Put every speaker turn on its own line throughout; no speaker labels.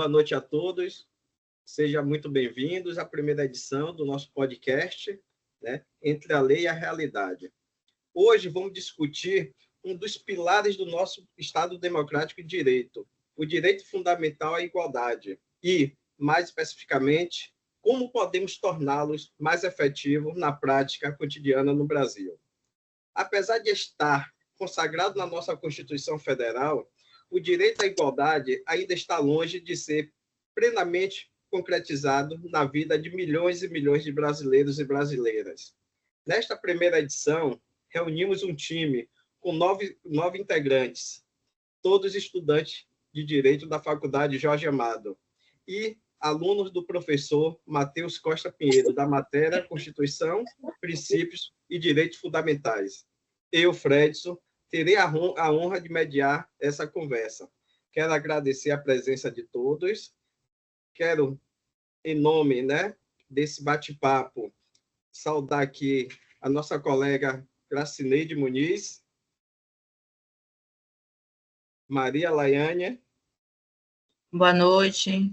Boa noite a todos. Sejam muito bem-vindos à primeira edição do nosso podcast, né, Entre a Lei e a Realidade. Hoje vamos discutir um dos pilares do nosso Estado Democrático de Direito, o direito fundamental à igualdade e, mais especificamente, como podemos torná-los mais efetivos na prática cotidiana no Brasil. Apesar de estar consagrado na nossa Constituição Federal, o direito à igualdade ainda está longe de ser plenamente concretizado na vida de milhões e milhões de brasileiros e brasileiras. Nesta primeira edição, reunimos um time com nove integrantes, todos estudantes de Direito da Faculdade Jorge Amado, e alunos do professor Matheus Costa Pinheiro, da matéria Constituição, Princípios e Direitos Fundamentais. Eu, Fredson, terei a honra de mediar essa conversa. Quero agradecer a presença de todos. Quero, em nome, né, desse bate-papo, saudar aqui a nossa colega Gracineide Muniz, Maria Laiane.
Boa noite.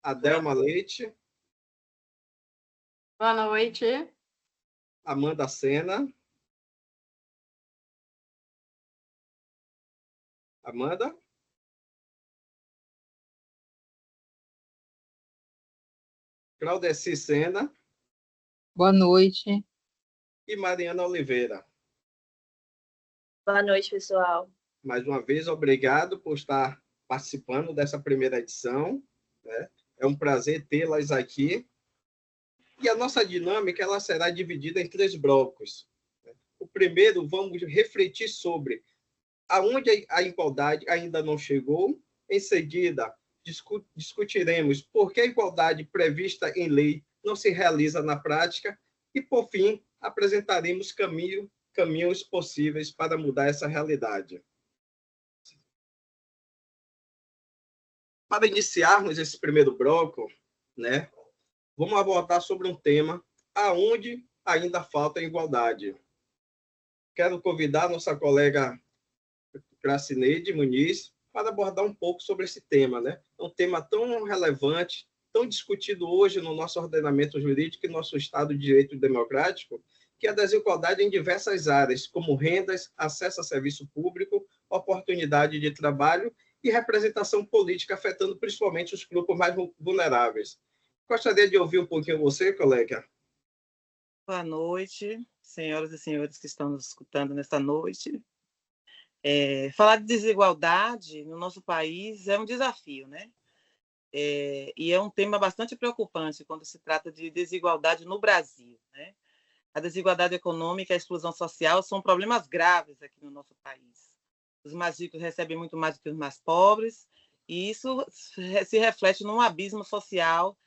Adelma Leite.
Boa noite.
Amanda Sena. Amanda? Claudeci Sena.
Boa noite.
E Mariana Oliveira.
Boa noite, pessoal.
Mais uma vez, obrigado por estar participando dessa primeira edição, né? É um prazer tê-las aqui. E a nossa dinâmica ela será dividida em 3 blocos. O primeiro, vamos refletir sobre aonde a igualdade ainda não chegou. Em seguida, discutiremos por que a igualdade prevista em lei não se realiza na prática. E, por fim, apresentaremos caminhos possíveis para mudar essa realidade. Para iniciarmos esse primeiro bloco, né, vamos abordar sobre um tema aonde ainda falta igualdade. Quero convidar a nossa colega Gracineide Muniz para abordar um pouco sobre esse tema, né? É um tema tão relevante, tão discutido hoje no nosso ordenamento jurídico e nosso Estado de Direito Democrático, que é a desigualdade em diversas áreas, como rendas, acesso a serviço público, oportunidade de trabalho e representação política, afetando principalmente os grupos mais vulneráveis. Gostaria de ouvir um pouquinho você, colega.
Boa noite, senhoras e senhores que estão nos escutando nesta noite. Falar de desigualdade no nosso país é um desafio, né? E é um tema bastante preocupante quando se trata de desigualdade no Brasil, né? A desigualdade econômica e a exclusão social são problemas graves aqui no nosso país. Os mais ricos recebem muito mais do que os mais pobres, e isso se reflete num abismo social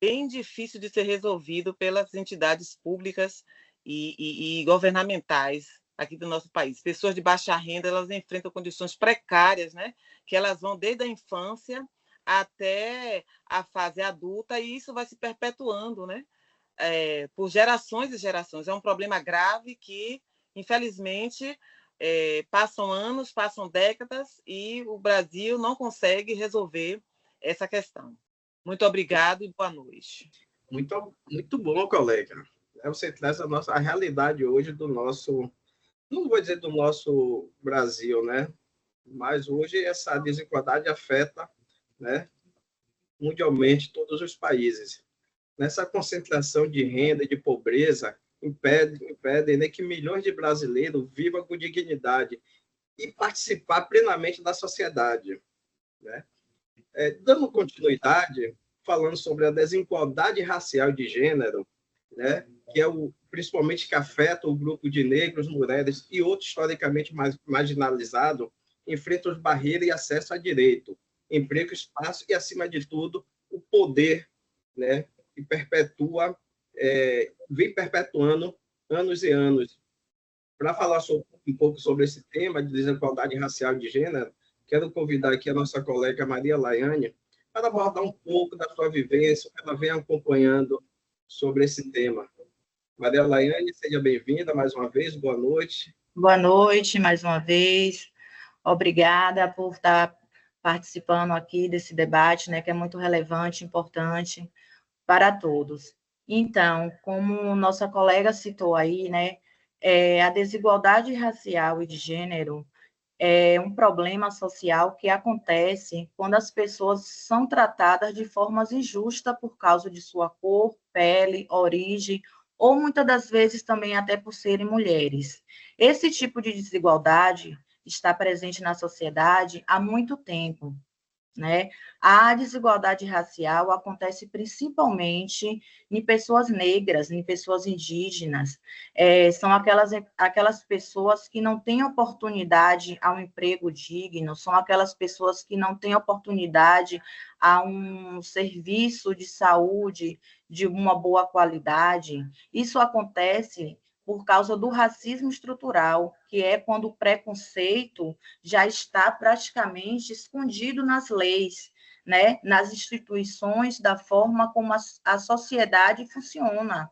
bem difícil de ser resolvido pelas entidades públicas e governamentais aqui do nosso país. Pessoas de baixa renda, elas enfrentam condições precárias, né? Que elas vão desde a infância até a fase adulta, e isso vai se perpetuando, né? Por gerações e gerações. É um problema grave que, infelizmente, passam anos, passam décadas, e o Brasil não consegue resolver essa questão. Muito obrigado e boa noite.
Muito bom, colega. Você traz a realidade hoje do nosso, não vou dizer do nosso Brasil, né? Mas hoje essa desigualdade afeta, né, mundialmente todos os países. Nessa concentração de renda e de pobreza, impede, né, que milhões de brasileiros vivam com dignidade e participar plenamente da sociedade, né? Dando continuidade, falando sobre a desigualdade racial de gênero, né, que é principalmente que afeta o grupo de negros, mulheres e outros historicamente marginalizados, enfrentam as barreiras e acesso a direito, emprego, espaço e, acima de tudo, o poder, né, que vem perpetuando anos e anos. Para falar um pouco sobre esse tema de desigualdade racial de gênero, quero convidar aqui a nossa colega Maria Laiane para abordar um pouco da sua vivência, que ela vem acompanhando sobre esse tema. Maria Laiane, seja bem-vinda mais uma vez, boa noite.
Boa noite, mais uma vez. Obrigada por estar participando aqui desse debate, né, que é muito relevante, importante para todos. Então, como nossa colega citou aí, né, a desigualdade racial e de gênero é um problema social que acontece quando as pessoas são tratadas de formas injustas por causa de sua cor, pele, origem, ou muitas das vezes também até por serem mulheres. Esse tipo de desigualdade está presente na sociedade há muito tempo, né? A desigualdade racial acontece principalmente em pessoas negras, em pessoas indígenas. São aquelas pessoas que não têm oportunidade a um emprego digno, são aquelas pessoas que não têm oportunidade a um serviço de saúde de uma boa qualidade. Isso acontece por causa do racismo estrutural, que é quando o preconceito já está praticamente escondido nas leis, né? Nas instituições, da forma como a sociedade funciona,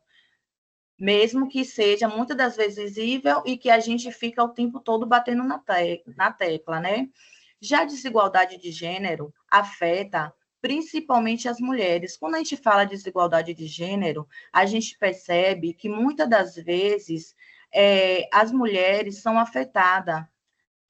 mesmo que seja muitas das vezes visível e que a gente fica o tempo todo batendo na tecla, né? Já a desigualdade de gênero afeta principalmente as mulheres. Quando a gente fala de desigualdade de gênero, a gente percebe que muitas das vezes as mulheres são afetadas.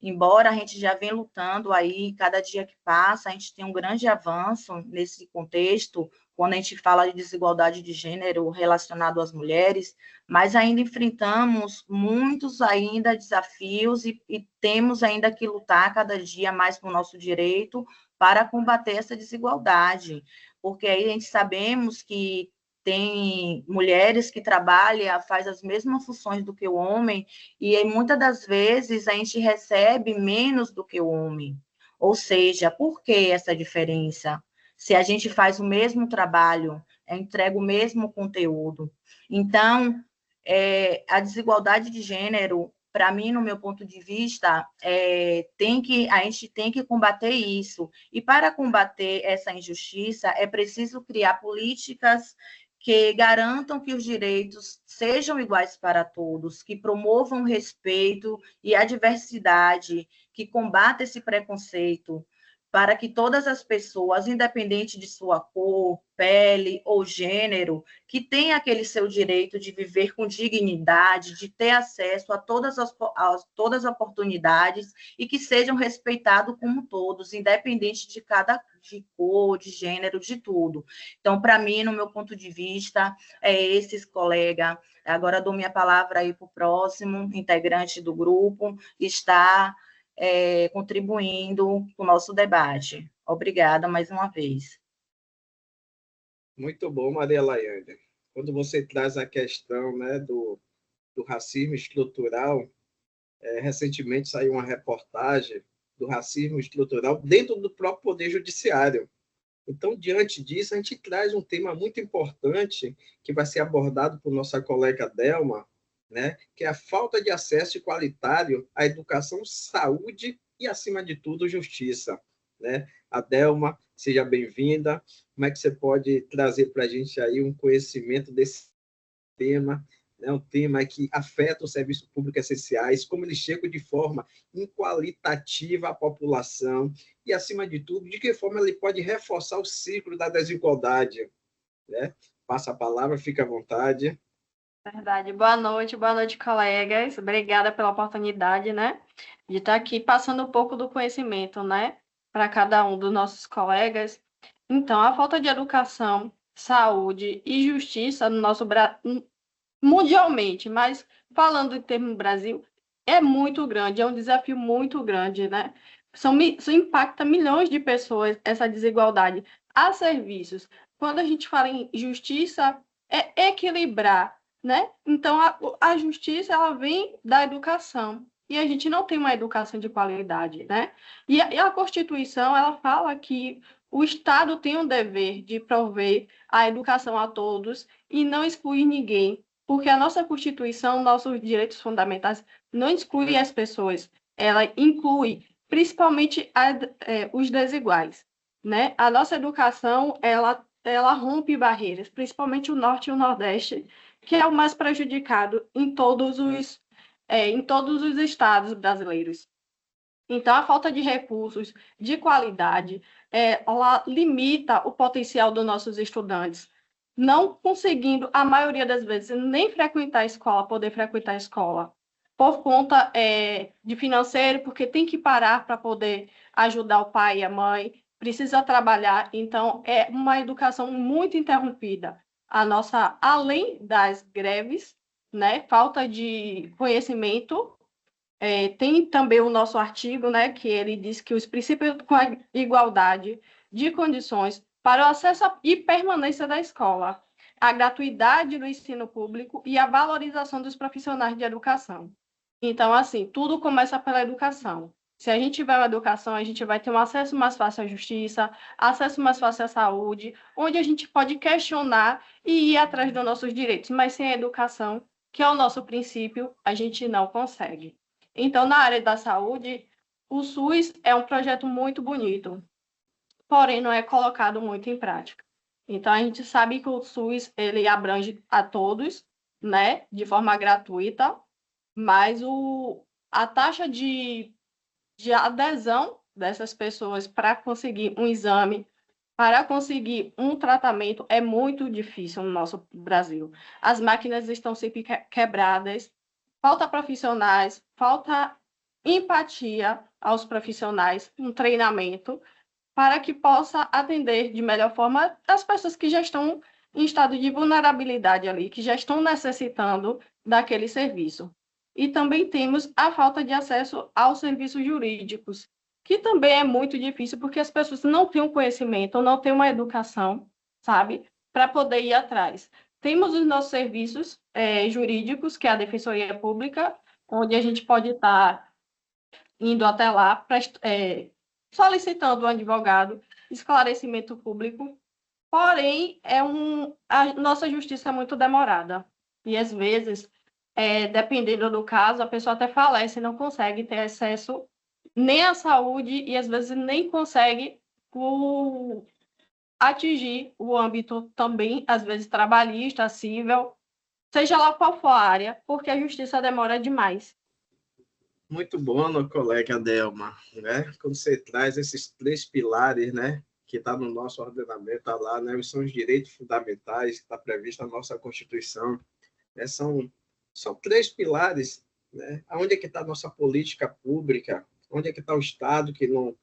Embora a gente já venha lutando aí, cada dia que passa, a gente tem um grande avanço nesse contexto, quando a gente fala de desigualdade de gênero relacionado às mulheres, mas ainda enfrentamos muitos ainda desafios e temos ainda que lutar cada dia mais por nosso direito para combater essa desigualdade, porque aí a gente sabemos que tem mulheres que trabalham, faz as mesmas funções do que o homem, e muitas das vezes a gente recebe menos do que o homem. Ou seja, por que essa diferença? Se a gente faz o mesmo trabalho, entrega o mesmo conteúdo. Então, a desigualdade de gênero, para mim, no meu ponto de vista, a gente tem que combater isso. E para combater essa injustiça, é preciso criar políticas que garantam que os direitos sejam iguais para todos, que promovam o respeito e a diversidade, que combata esse preconceito, para que todas as pessoas, independente de sua cor, pele ou gênero, que tenham aquele seu direito de viver com dignidade, de ter acesso a todas as oportunidades e que sejam respeitados como todos, independente de cor, de gênero, de tudo. Então, para mim, no meu ponto de vista, esses colegas. Agora dou minha palavra aí para o próximo integrante do grupo, está contribuindo para o nosso debate. Obrigada mais uma vez.
Muito bom, Maria Laiane. Quando você traz a questão, né, do racismo estrutural, recentemente saiu uma reportagem do racismo estrutural dentro do próprio Poder Judiciário. Então, diante disso, a gente traz um tema muito importante que vai ser abordado por nossa colega Delma, né, que é a falta de acesso igualitário à educação, saúde e, acima de tudo, justiça. Né? A Delma, seja bem-vinda. Como é que você pode trazer para a gente aí um conhecimento desse tema, né? Um tema que afeta os serviços públicos essenciais, como eles chegam de forma inqualitativa à população e, acima de tudo, de que forma ele pode reforçar o ciclo da desigualdade. Né? Passa a palavra, fica à vontade.
Verdade. Boa noite, colegas. Obrigada pela oportunidade, né, de estar aqui passando um pouco do conhecimento, né, para cada um dos nossos colegas. Então, a falta de educação, saúde e justiça no nosso mundialmente, mas falando em termos do Brasil, é muito grande, é um desafio muito grande, né? Isso impacta milhões de pessoas, essa desigualdade. Há serviços. Quando a gente fala em justiça, é equilibrar, né? Então, a justiça, ela vem da educação. E a gente não tem uma educação de qualidade, né? E a Constituição, ela fala que o Estado tem o dever de prover a educação a todos e não excluir ninguém, porque a nossa Constituição, nossos direitos fundamentais, não exclui as pessoas, ela inclui principalmente os desiguais, né? A nossa educação, ela rompe barreiras, principalmente o Norte e o Nordeste, que é o mais prejudicado em todos os estados brasileiros. Então, a falta de recursos de qualidade, ela limita o potencial dos nossos estudantes, não conseguindo, a maioria das vezes, nem frequentar a escola, poder frequentar a escola, por conta de financeiro, porque tem que parar para poder ajudar o pai e a mãe, precisa trabalhar, então é uma educação muito interrompida. A nossa, além das greves, né, falta de conhecimento, tem também o nosso artigo, né, que ele diz que os princípios com a igualdade de condições para o acesso e permanência da escola, a gratuidade do ensino público e a valorização dos profissionais de educação. Então, assim, tudo começa pela educação. Se a gente tiver uma educação, a gente vai ter um acesso mais fácil à justiça, acesso mais fácil à saúde, onde a gente pode questionar e ir atrás dos nossos direitos. Mas sem a educação, que é o nosso princípio, a gente não consegue. Então, na área da saúde, o SUS é um projeto muito bonito, porém não é colocado muito em prática. Então, a gente sabe que o SUS ele abrange a todos, né, de forma gratuita, mas a taxa de adesão dessas pessoas para conseguir um exame, para conseguir um tratamento, é muito difícil no nosso Brasil. As máquinas estão sempre quebradas, falta profissionais, falta empatia aos profissionais, um treinamento, para que possa atender de melhor forma as pessoas que já estão em estado de vulnerabilidade ali, que já estão necessitando daquele serviço. E também temos a falta de acesso aos serviços jurídicos, que também é muito difícil, porque as pessoas não têm um conhecimento, não têm uma educação, sabe, para poder ir atrás. Temos os nossos serviços jurídicos, que é a Defensoria Pública, onde a gente pode estar indo até lá, solicitando um advogado, esclarecimento público, porém, a nossa justiça é muito demorada. E, às vezes, dependendo do caso, a pessoa até falece, não consegue ter acesso nem à saúde e, às vezes, nem consegue atingir o âmbito também, às vezes, trabalhista, civil, seja lá qual for a área, porque a justiça demora demais.
Muito bom, meu colega Delma, né? Quando você traz esses 3 pilares, né, que está no nosso ordenamento, tá lá, né, são os direitos fundamentais, que está previsto na nossa Constituição, né, são 3 pilares, né? Onde é que está a nossa política pública? Onde é que está o Estado que não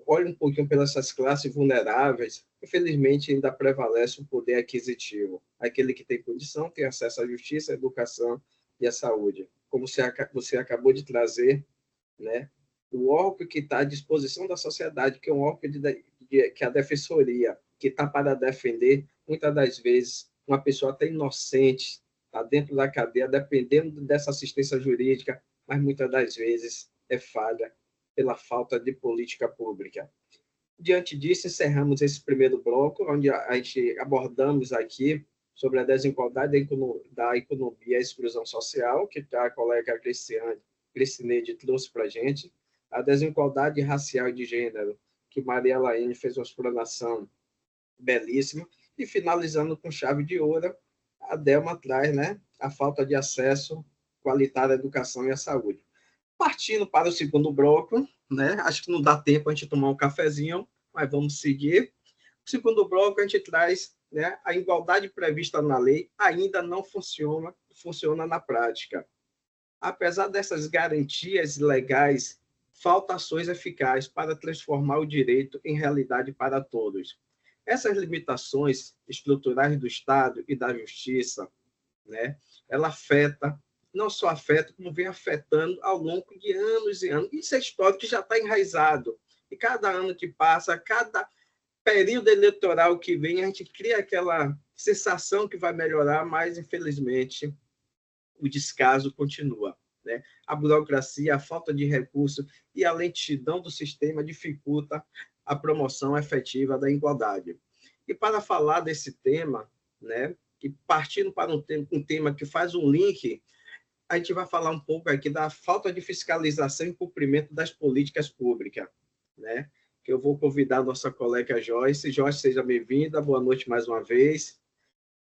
olha um pouquinho pelas essas classes vulneráveis? Infelizmente, ainda prevalece o poder aquisitivo. Aquele que tem condição tem acesso à justiça, à educação e à saúde. Como você acabou de trazer, né? O órgão que está à disposição da sociedade, que é um órgão que é a defensoria, que está para defender, muitas das vezes, uma pessoa até inocente, está dentro da cadeia, dependendo dessa assistência jurídica, mas muitas das vezes é falha pela falta de política pública. Diante disso, encerramos esse primeiro bloco, onde a gente abordamos aqui sobre a desigualdade da economia e a exclusão social, que a colega Cristineide trouxe para a gente, a desigualdade racial e de gênero, que Maria Laine fez uma explanação belíssima, e finalizando com chave de ouro, a Delma traz, né, a falta de acesso qualitário à educação e à saúde. Partindo para o segundo bloco, né, acho que não dá tempo a gente tomar um cafezinho, mas vamos seguir. O segundo bloco a gente traz, né, a igualdade prevista na lei ainda não funciona na prática. Apesar dessas garantias legais, faltam ações eficazes para transformar o direito em realidade para todos. Essas limitações estruturais do Estado e da Justiça, né, ela não só afeta, como vem afetando ao longo de anos e anos. Isso é histórico que já está enraizado. E cada ano que passa, cada período eleitoral que vem, a gente cria aquela sensação que vai melhorar, mas, infelizmente, o descaso continua, né? A burocracia, a falta de recursos e a lentidão do sistema dificulta a promoção efetiva da igualdade. E para falar desse tema, né, e partindo para um tema que faz um link, a gente vai falar um pouco aqui da falta de fiscalização e cumprimento das políticas públicas, né? Que eu vou convidar a nossa colega Joyce. Joyce, seja bem-vinda, boa noite mais uma vez.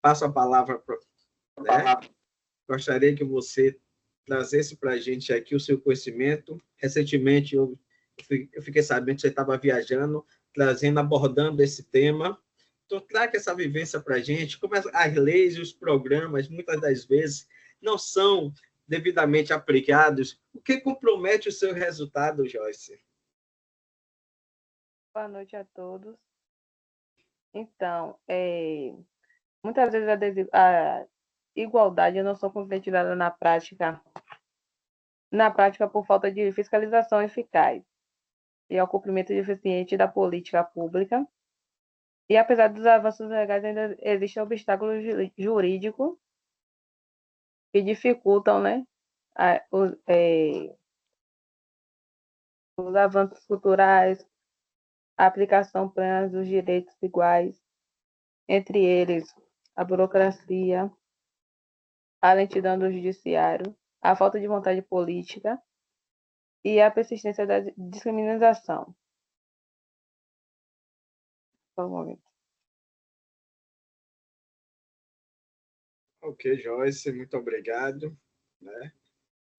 Passo a palavra para... Né? Gostaria que você trazesse para a gente aqui o seu conhecimento. Recentemente, eu fiquei sabendo que você estava viajando, abordando esse tema. Então, traga essa vivência para a gente, como as leis e os programas, muitas das vezes, não são devidamente aplicados, o que compromete o seu resultado, Joyce?
Boa noite a todos. Então, muitas vezes a igualdade não são concretizadas na prática por falta de fiscalização eficaz e ao cumprimento deficiente da política pública. E apesar dos avanços legais, ainda existem obstáculos jurídicos que dificultam, né, os avanços culturais, a aplicação plena dos direitos iguais, entre eles a burocracia, a lentidão do judiciário, a falta de vontade política e a persistência da discriminação. Por um momento.
Ok, Joyce, muito obrigado. Né?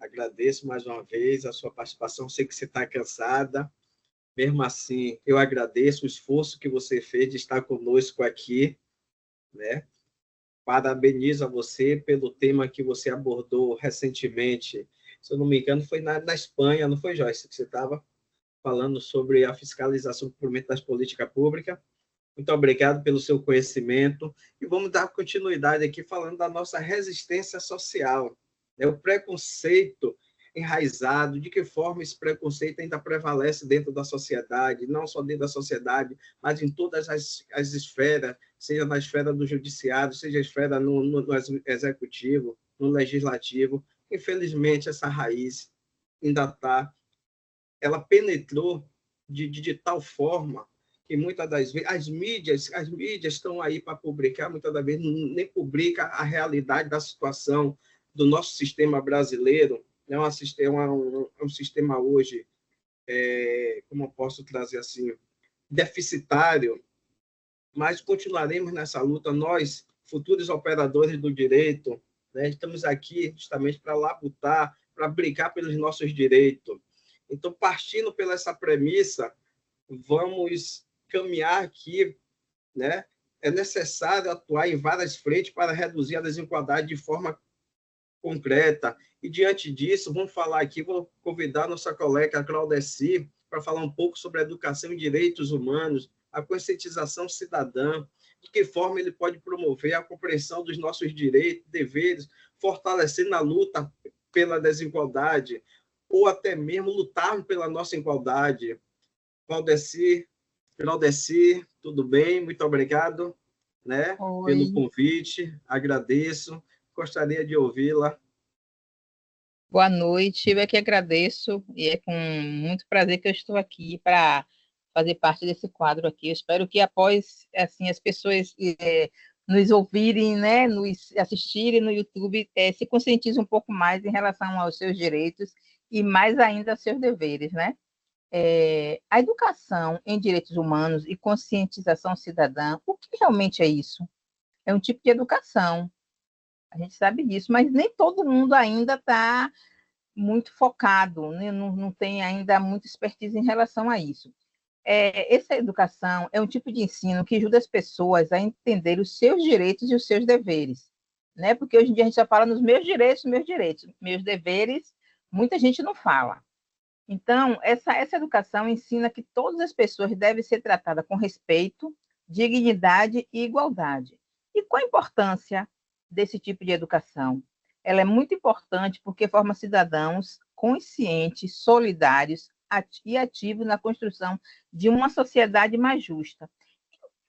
Agradeço mais uma vez a sua participação. Sei que você está cansada. Mesmo assim, eu agradeço o esforço que você fez de estar conosco aqui. Né? Parabenizo a você pelo tema que você abordou recentemente. Se eu não me engano, foi na Espanha, não foi, Joyce, que você estava falando sobre a fiscalização do cumprimento das políticas públicas. Muito obrigado pelo seu conhecimento. E vamos dar continuidade aqui falando da nossa resistência social. Né? O preconceito enraizado, de que forma esse preconceito ainda prevalece dentro da sociedade, não só dentro da sociedade, mas em todas as esferas, seja na esfera do judiciário, seja na esfera no executivo, no legislativo. Infelizmente, essa raiz ainda está, ela penetrou de tal forma que muitas das vezes as mídias estão aí para publicar, muitas das vezes nem publica a realidade da situação do nosso sistema brasileiro. É um sistema hoje, como eu posso trazer assim, deficitário, mas continuaremos nessa luta. Nós, futuros operadores do direito, né, estamos aqui justamente para labutar, para brigar pelos nossos direitos. Então, partindo pela essa premissa, vamos caminhar aqui, né? É necessário atuar em várias frentes para reduzir a desigualdade de forma concreta. E, diante disso, vamos falar aqui, vou convidar a nossa colega Claudeci para falar um pouco sobre a educação e direitos humanos, a conscientização cidadã, de que forma ele pode promover a compreensão dos nossos direitos, deveres, fortalecendo a luta pela desigualdade, ou até mesmo lutar pela nossa igualdade. Claudeci, tudo bem? Muito obrigado, né, pelo convite, agradeço, gostaria de ouvi-la.
Boa noite, eu é que agradeço, e é com muito prazer que eu estou aqui para fazer parte desse quadro aqui. Eu espero que após, assim, as pessoas nos ouvirem, né, nos assistirem no YouTube, se conscientizem um pouco mais em relação aos seus direitos e mais ainda aos seus deveres, né? A educação em direitos humanos e conscientização cidadã, o que realmente é isso? É um tipo de educação, a gente sabe disso, mas nem todo mundo ainda está muito focado, né? Não tem ainda muita expertise em relação a isso. Essa educação é um tipo de ensino que ajuda as pessoas a entender os seus direitos e os seus deveres, né? Porque hoje em dia a gente só fala nos meus direitos, meus deveres, muita gente não fala. Então, essa educação ensina que todas as pessoas devem ser tratadas com respeito, dignidade e igualdade. E qual a importância desse tipo de educação? Ela é muito importante porque forma cidadãos conscientes, solidários e ativos na construção de uma sociedade mais justa.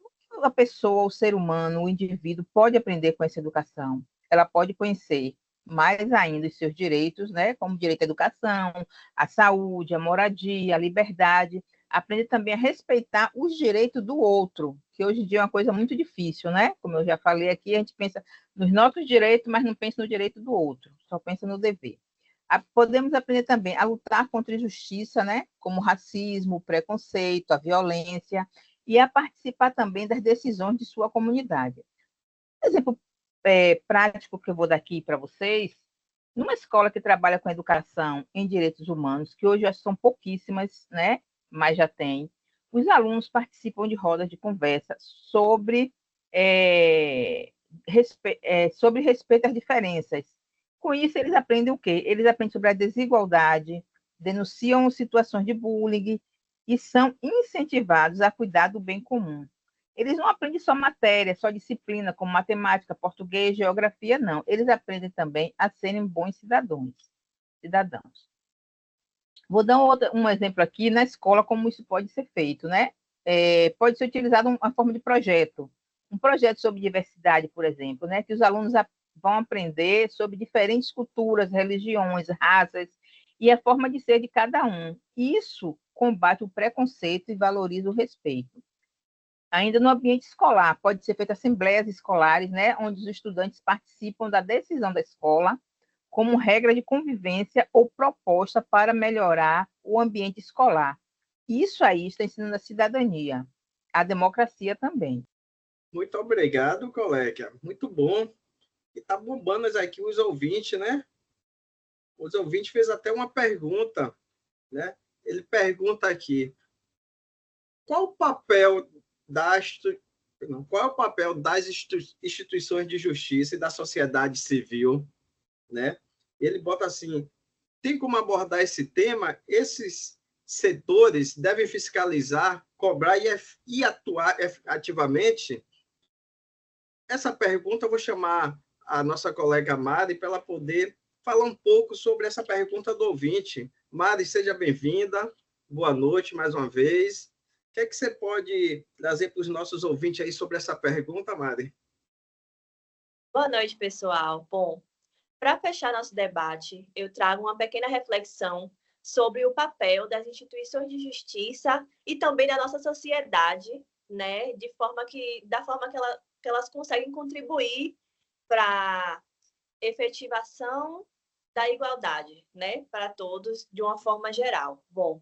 O que a pessoa, o ser humano, o indivíduo pode aprender com essa educação? Ela pode conhecer mais ainda os seus direitos, né, como direito à educação, à saúde, à moradia, à liberdade, aprender também a respeitar os direitos do outro, que hoje em dia é uma coisa muito difícil, né? Como eu já falei aqui, a gente pensa nos nossos direitos, mas não pensa no direito do outro, só pensa no dever. Podemos aprender também a lutar contra a injustiça, né, como o racismo, o preconceito, a violência, e a participar também das decisões de sua comunidade. Exemplo prático que eu vou dar aqui para vocês, Numa escola que trabalha com educação em direitos humanos, que hoje já são pouquíssimas, né? Mas já tem, os alunos participam de rodas de conversa sobre, sobre respeito às diferenças. Com isso, eles aprendem o quê? Eles aprendem sobre a desigualdade, denunciam situações de bullying e são incentivados a cuidar do bem comum. Eles não aprendem só matéria, só disciplina, como matemática, português, geografia, não. Eles aprendem também a serem bons cidadãos. Vou dar um exemplo aqui na escola, como isso pode ser feito, né? Pode ser utilizado uma forma de projeto. Um projeto sobre diversidade, por exemplo, né? Que os alunos vão aprender sobre diferentes culturas, religiões, raças e a forma de ser de cada um. Isso combate o preconceito e valoriza o respeito. Ainda no ambiente escolar, pode ser feita assembleias escolares, né, onde os estudantes participam da decisão da escola como regra de convivência ou proposta para melhorar o ambiente escolar. Isso aí está ensinando a cidadania, a democracia também.
Muito obrigado, colega. Muito bom. E tá bombando aqui os ouvintes, né? Os ouvintes fez até uma pergunta, né? Ele pergunta aqui: qual o papel qual é o papel das instituições de justiça e da sociedade civil, né? Ele bota assim: tem como abordar esse tema? Esses setores devem fiscalizar, cobrar e atuar ativamente? Essa pergunta eu vou chamar a nossa colega Mari para ela poder falar um pouco sobre essa pergunta do ouvinte. Mari, seja bem-vinda. Boa noite mais uma vez. O que é que você pode trazer para os nossos ouvintes aí sobre essa pergunta, Mari?
Boa noite, pessoal. Bom, para fechar nosso debate, eu trago uma pequena reflexão sobre o papel das instituições de justiça e também da nossa sociedade, né, da forma que elas conseguem contribuir para a efetivação da igualdade, né, para todos de uma forma geral. Bom,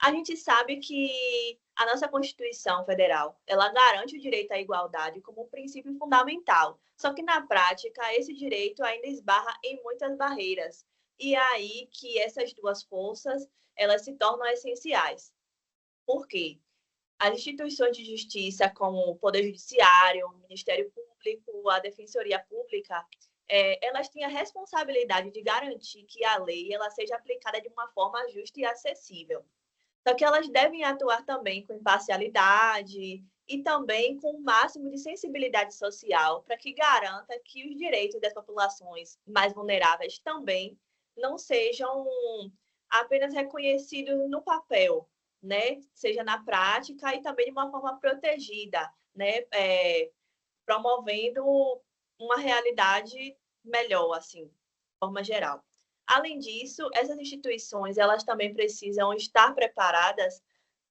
a gente sabe que a nossa Constituição Federal, ela garante o direito à igualdade como um princípio fundamental. Só que na prática, esse direito ainda esbarra em muitas barreiras. E é aí que essas duas forças, elas se tornam essenciais. Por quê? As instituições de justiça, como o Poder Judiciário, o Ministério Público, a Defensoria Pública, elas têm a responsabilidade de garantir que a lei ela seja aplicada de uma forma justa e acessível. Só que elas devem atuar também com imparcialidade e também com o máximo de sensibilidade social para que garanta que os direitos das populações mais vulneráveis também não sejam apenas reconhecidos no papel, né? Seja na prática e também de uma forma protegida, né? Promovendo uma realidade melhor, assim, de forma geral. Além disso, essas instituições elas também precisam estar preparadas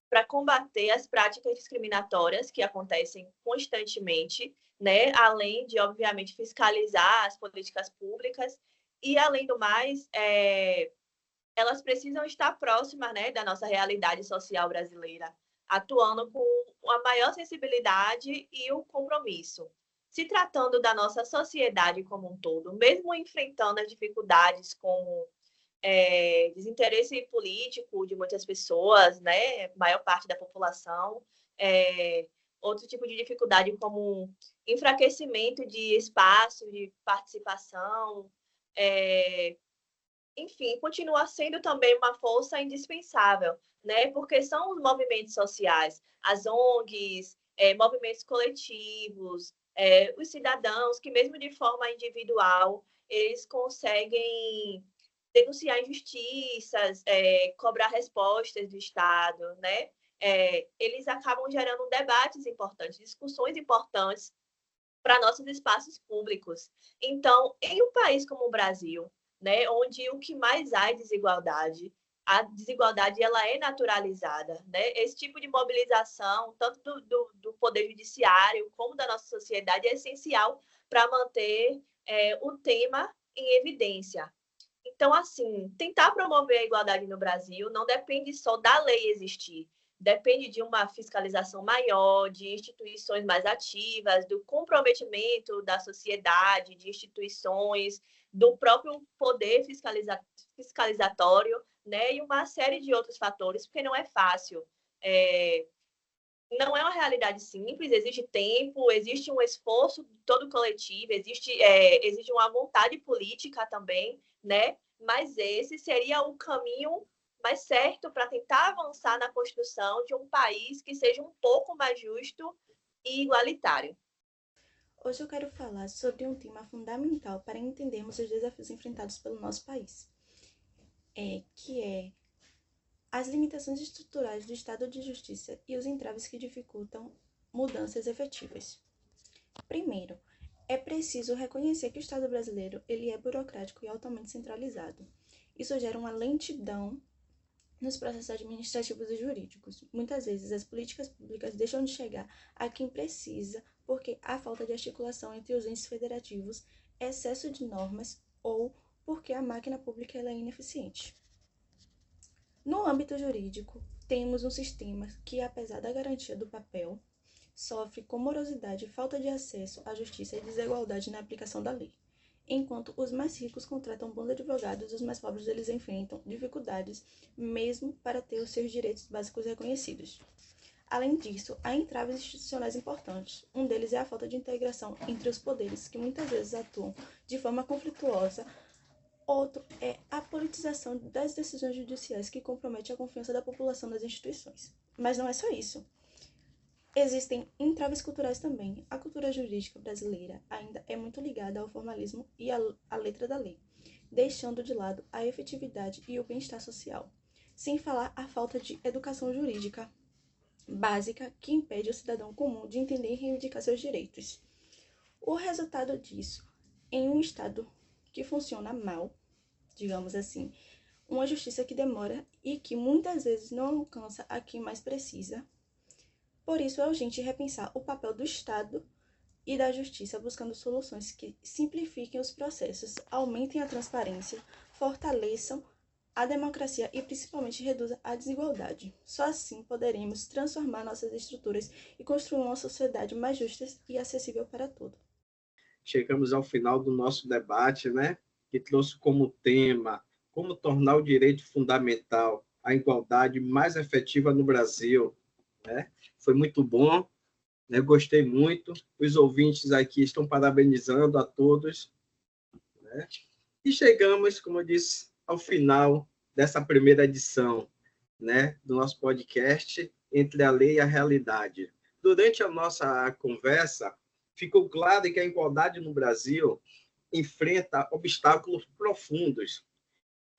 para combater as práticas discriminatórias que acontecem constantemente, né? Além de, obviamente, fiscalizar as políticas públicas e, além do mais, elas precisam estar próximas, né, da nossa realidade social brasileira, atuando com a maior sensibilidade e o compromisso. Se tratando da nossa sociedade como um todo, mesmo enfrentando as dificuldades como desinteresse político de muitas pessoas, né, maior parte da população, outro tipo de dificuldade como enfraquecimento de espaço, de participação, enfim, continua sendo também uma força indispensável, né, porque são os movimentos sociais, as ONGs, movimentos coletivos, os cidadãos que, mesmo de forma individual, eles conseguem denunciar injustiças, cobrar respostas do Estado, né? Eles acabam gerando debates importantes, discussões importantes para nossos espaços públicos. Então, em um país como o Brasil, né, onde o que mais há é desigualdade, a desigualdade ela é naturalizada, né? Esse tipo de mobilização, tanto do Poder Judiciário como da nossa sociedade, é essencial para manter o tema em evidência. Então, assim, tentar promover a igualdade no Brasil não depende só da lei existir, depende de uma fiscalização maior, de instituições mais ativas, do comprometimento da sociedade, de instituições, do próprio poder fiscalizatório, né? E uma série de outros fatores, porque não é fácil. Não é uma realidade simples, exige tempo, existe um esforço todo coletivo, exige uma vontade política também, né? Mas esse seria o caminho mais certo para tentar avançar na construção de um país que seja um pouco mais justo e igualitário.
Hoje eu quero falar sobre um tema fundamental para entendermos os desafios enfrentados pelo nosso país, que é as limitações estruturais do Estado de Justiça e os entraves que dificultam mudanças efetivas. Primeiro, é preciso reconhecer que o Estado brasileiro ele é burocrático e altamente centralizado. Isso gera uma lentidão nos processos administrativos e jurídicos. Muitas vezes, as políticas públicas deixam de chegar a quem precisa porque há falta de articulação entre os entes federativos, excesso de normas ou porque a máquina pública ela é ineficiente. No âmbito jurídico, temos um sistema que, apesar da garantia do papel, sofre com morosidade, falta de acesso à justiça e desigualdade na aplicação da lei. Enquanto os mais ricos contratam bons advogados, os mais pobres eles enfrentam dificuldades mesmo para ter os seus direitos básicos reconhecidos. Além disso, há entraves institucionais importantes. Um deles é a falta de integração entre os poderes, que muitas vezes atuam de forma conflituosa. Outro é a politização das decisões judiciais, que compromete a confiança da população nas instituições. Mas não é só isso. Existem entraves culturais também. A cultura jurídica brasileira ainda é muito ligada ao formalismo e à letra da lei, deixando de lado a efetividade e o bem-estar social. Sem falar a falta de educação jurídica básica que impede o cidadão comum de entender e reivindicar seus direitos. O resultado disso, em um Estado que funciona mal, digamos assim, uma justiça que demora e que muitas vezes não alcança a quem mais precisa. Por isso, é urgente repensar o papel do Estado e da Justiça, buscando soluções que simplifiquem os processos, aumentem a transparência, fortaleçam a democracia e, principalmente, reduzam a desigualdade. Só assim poderemos transformar nossas estruturas e construir uma sociedade mais justa e acessível para todos.
Chegamos ao final do nosso debate, né? Que trouxe como tema como tornar o direito fundamental, a igualdade mais efetiva no Brasil, né? Foi muito bom, né? Gostei muito. Os ouvintes aqui estão parabenizando a todos, né? E chegamos, como eu disse, ao final dessa primeira edição, né, do nosso podcast Entre a Lei e a Realidade. Durante a nossa conversa, ficou claro que a igualdade no Brasil enfrenta obstáculos profundos,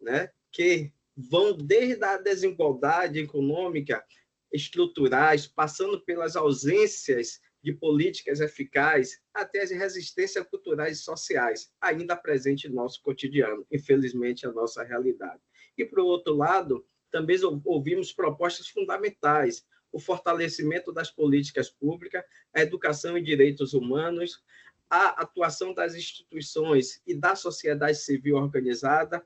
né, que vão desde a desigualdade econômica, estruturais, passando pelas ausências de políticas eficazes, até as resistências culturais e sociais, ainda presentes no nosso cotidiano, infelizmente, a nossa realidade. E, por outro lado, também ouvimos propostas fundamentais, o fortalecimento das políticas públicas, a educação em direitos humanos, a atuação das instituições e da sociedade civil organizada,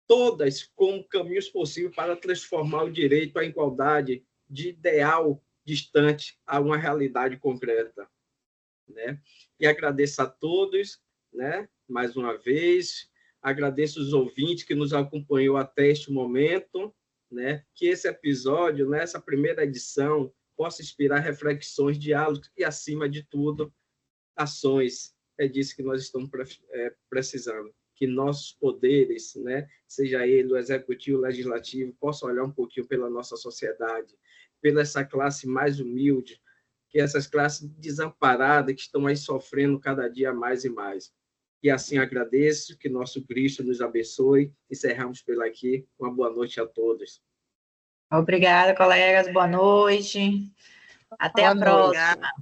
todas como caminhos possíveis para transformar o direito à igualdade de ideal distante a uma realidade concreta, né? E agradeço a todos, né? Mais uma vez, agradeço os ouvintes que nos acompanhou até este momento, né? Que esse episódio, né? Essa primeira edição, possa inspirar reflexões, diálogos e, acima de tudo, ações. É disso que nós estamos precisando. Que nossos poderes, né? Seja ele o executivo, o legislativo, possam olhar um pouquinho pela nossa sociedade, pela essa classe mais humilde, que essas classes desamparadas que estão aí sofrendo cada dia mais e mais. E assim agradeço, que nosso Cristo nos abençoe. Encerramos por aqui. Uma boa noite a todos.
Obrigada, colegas. Boa noite. Até a próxima.